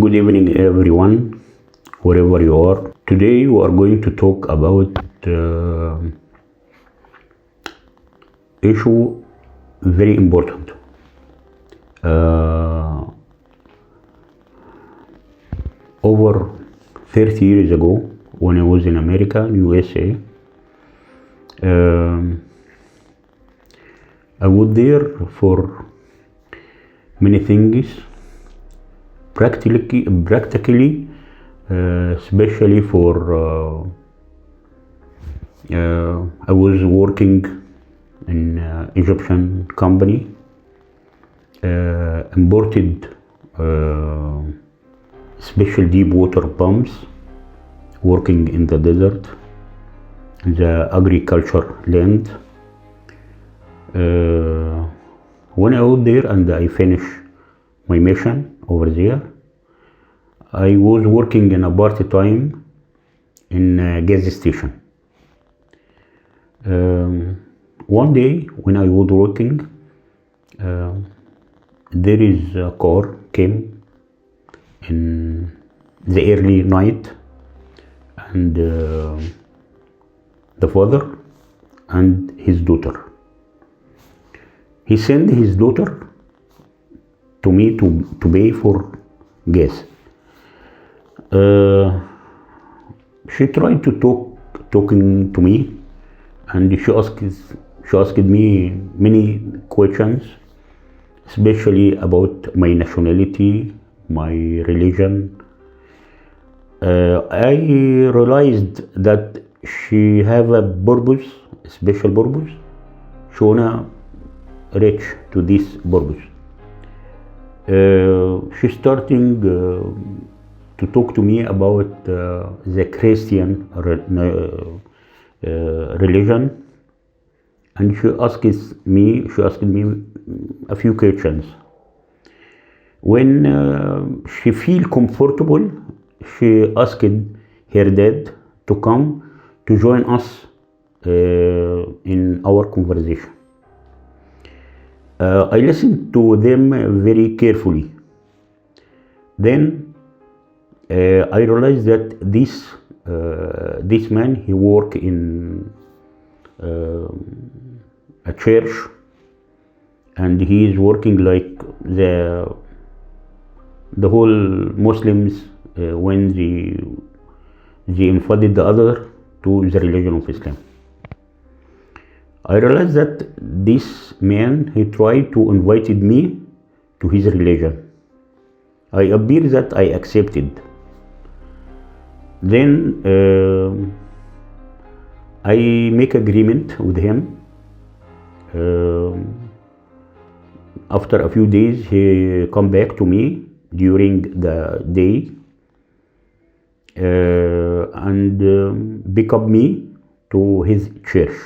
Good evening, everyone, wherever you are. Today, we are going to talk about issue very important. Over 30 years ago, when I was in America, USA, I was there for many things. Practically, especially for I was working in Egyptian company, imported special deep water pumps, working in the desert, the agriculture land. When I was there and I finished my mission over there, I was working in a part-time in a gas station. One day when I was working, there is a car came in the early night, and the father and his daughter. He sent his daughter to me to pay for gas. She tried to talking to me, and she asked me many questions, especially about my nationality, my religion. I realized that she have a purpose, a special purpose. She wanna reach to this purpose. She starting to talk to me about the Christian religion, and she asked me a few questions. When she feel comfortable, she asked her dad to come to join us in our conversation. I listened to them very carefully. Then I realized that this man, he work in a church, and he is working like the whole Muslims when they invited the other to the religion of Islam. I realized that this man, he tried to invite me to his religion. I appear that I accepted. Then I make agreement with him. After a few days, he come back to me during the day and pick up me to his church.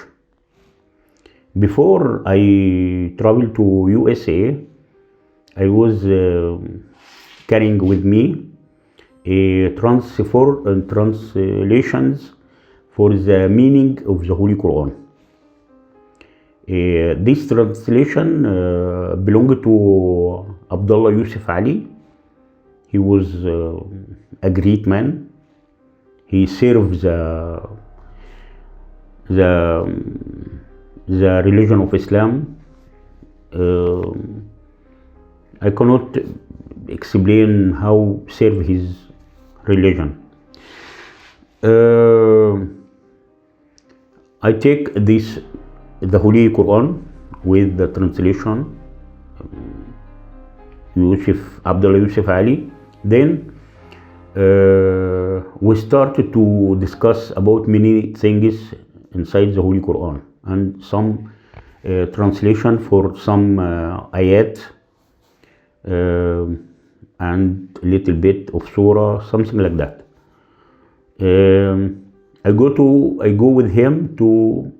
Before I traveled to USA, I was carrying with me a translations for the meaning of the Holy Quran. This translation belonged to Abdullah Yusuf Ali. He was a great man. He served the religion of Islam. I cannot explain how serve his religion. I take the Holy Quran with the translation Abdullah Yusuf Ali. Then we started to discuss about many things inside the Holy Quran, and some translation for some ayat, and a little bit of surah, something like that. I go with him to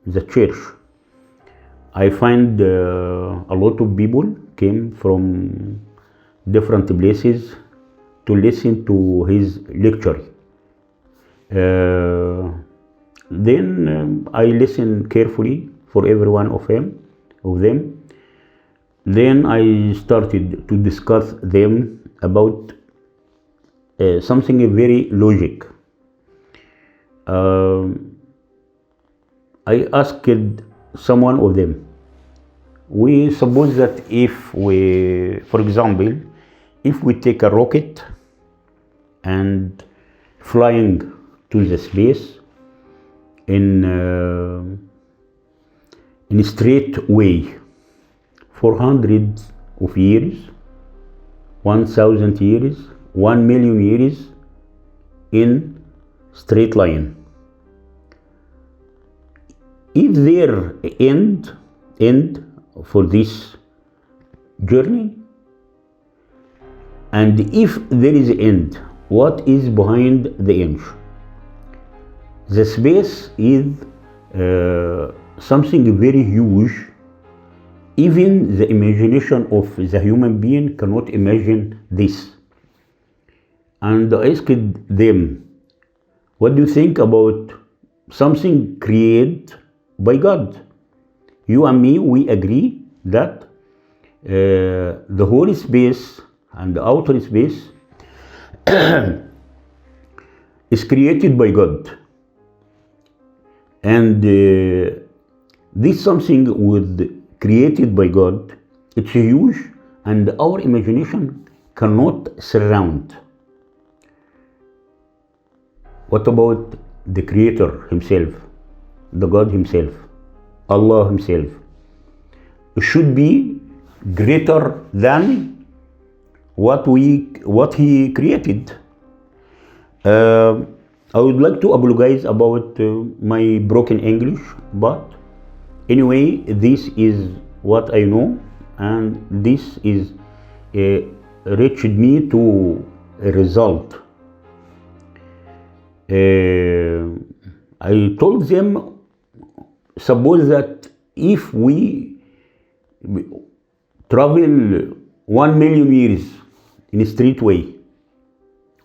the church. I find a lot of people came from different places to listen to his lecture. Then I listen carefully for every one of them. Then I started to discuss them about something very logic. I asked someone of them. We suppose that if we, for example, if we take a rocket and flying to the space in a straight way for hundreds of years, 1,000 years, 1,000,000 years in straight line. If there end for this journey, and if there is end, what is behind the end? The space is something very huge. Even the imagination of the human being cannot imagine this. And I asked them, what do you think about something created by God? You and me, we agree that the whole space and the outer space is created by God. And this something created by God, it's huge, and our imagination cannot surround. What about the Creator Himself, the God Himself, Allah Himself? It should be greater than what He created. I would like to apologize about my broken English, but anyway, this is what I know, and this is reached me to a result. I told them, suppose that if we travel 1,000,000 years in a straight way,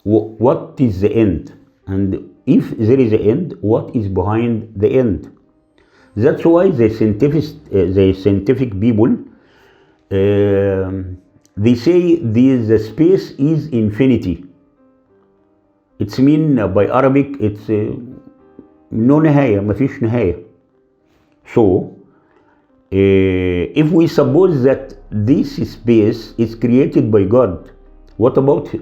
what is the end? And if there is an end, what is behind the end? That's why the scientific people, they say the space is infinity. It's mean by Arabic, it's no نهاية, مفيش نهاية. So, if we suppose that this space is created by God, what about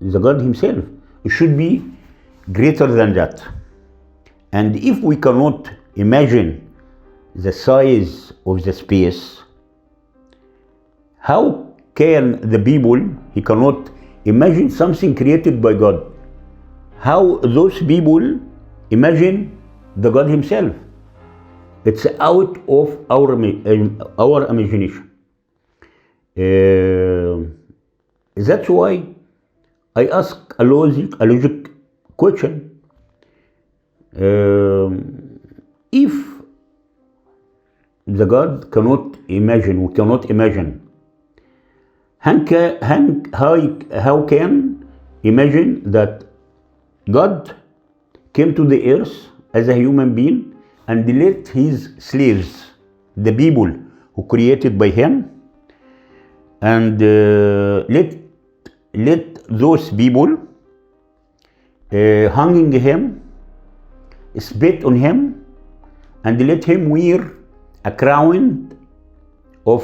the God Himself? It should be greater than that. And if we cannot imagine the size of the space, how can the people, he cannot imagine something created by God? How those people imagine the God Himself? It's out of our imagination. That's why I ask a logic question. If the God cannot imagine, we cannot imagine, how can imagine that God came to the earth as a human being and let His slaves, the people who created by Him, and let those people hanging Him, spit on Him, and let Him wear a crown of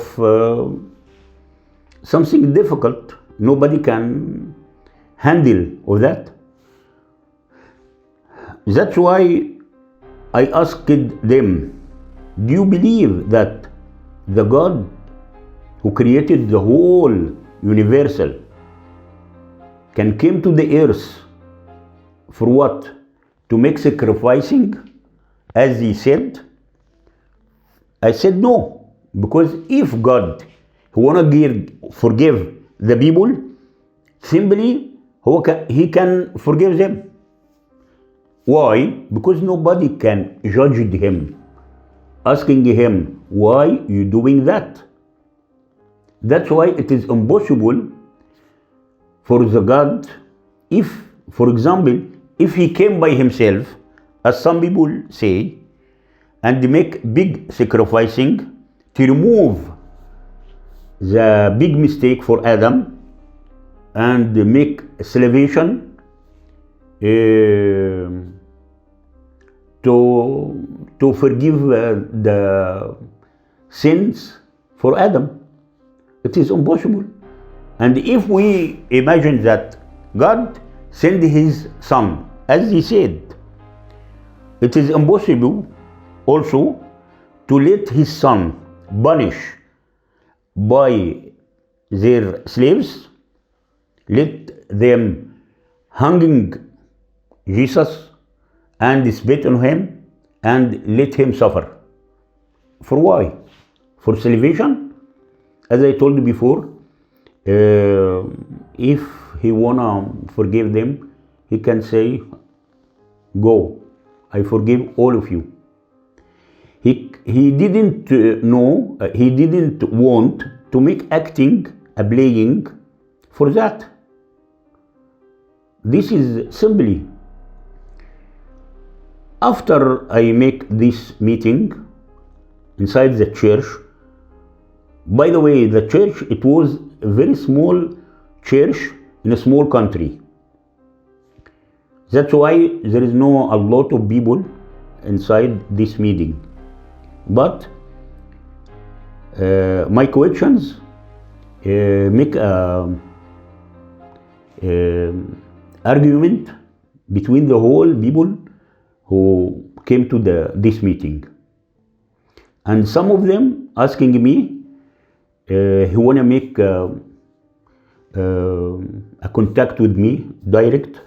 something difficult. Nobody can handle of that. That's why I asked them, do you believe that the God who created the whole universal can come to the earth for what? To make sacrificing, as He said? I said no, because if God who wanna forgive the people, simply He can forgive them. Why? Because nobody can judge Him, asking Him, why you doing that? That's why it is impossible for the God, if, for example, if He came by Himself, as some people say, and make big sacrificing to remove the big mistake for Adam, and make salvation to forgive the sins for Adam. It is impossible. And if we imagine that God sent his son, as he said, it is impossible also to let his son punish by their slaves, let them hanging Jesus and spit on him and let him suffer. For why? For salvation? As I told you before, if he wanna forgive them, he can say, go, I forgive all of you. He didn't know, he didn't want to make acting a playing for that. This is simply, after I make this meeting inside the church. By the way, the church, it was a very small church in a small country. That's why there is no a lot of people inside this meeting. But my questions make argument between the whole people who came to this meeting. And some of them asking me, he wanna make a contact with me direct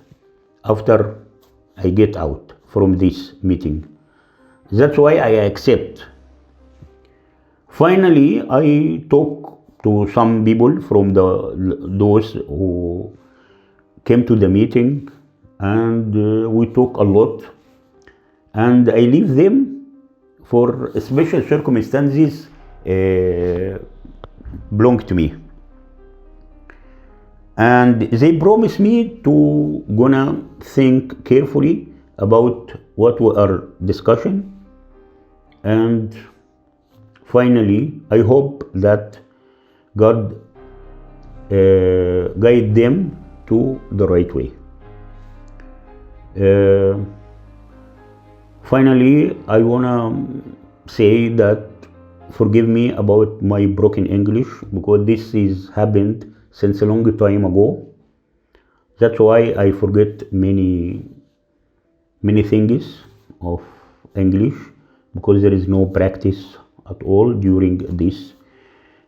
after I get out from this meeting. That's why I accept. Finally, I talk to some people from those who came to the meeting, and we talk a lot, and I leave them for special circumstances belong to me. And they promise me to gonna think carefully about what we are discussing, and finally I hope that God guide them to the right way. Finally, I wanna say that forgive me about my broken English, because this is happened since a long time ago. That's why I forget many things of English, because there is no practice at all during this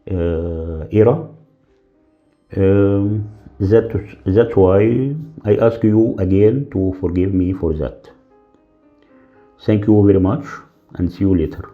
era. That's why I ask you again to forgive me for that. Thank you very much, and see you later.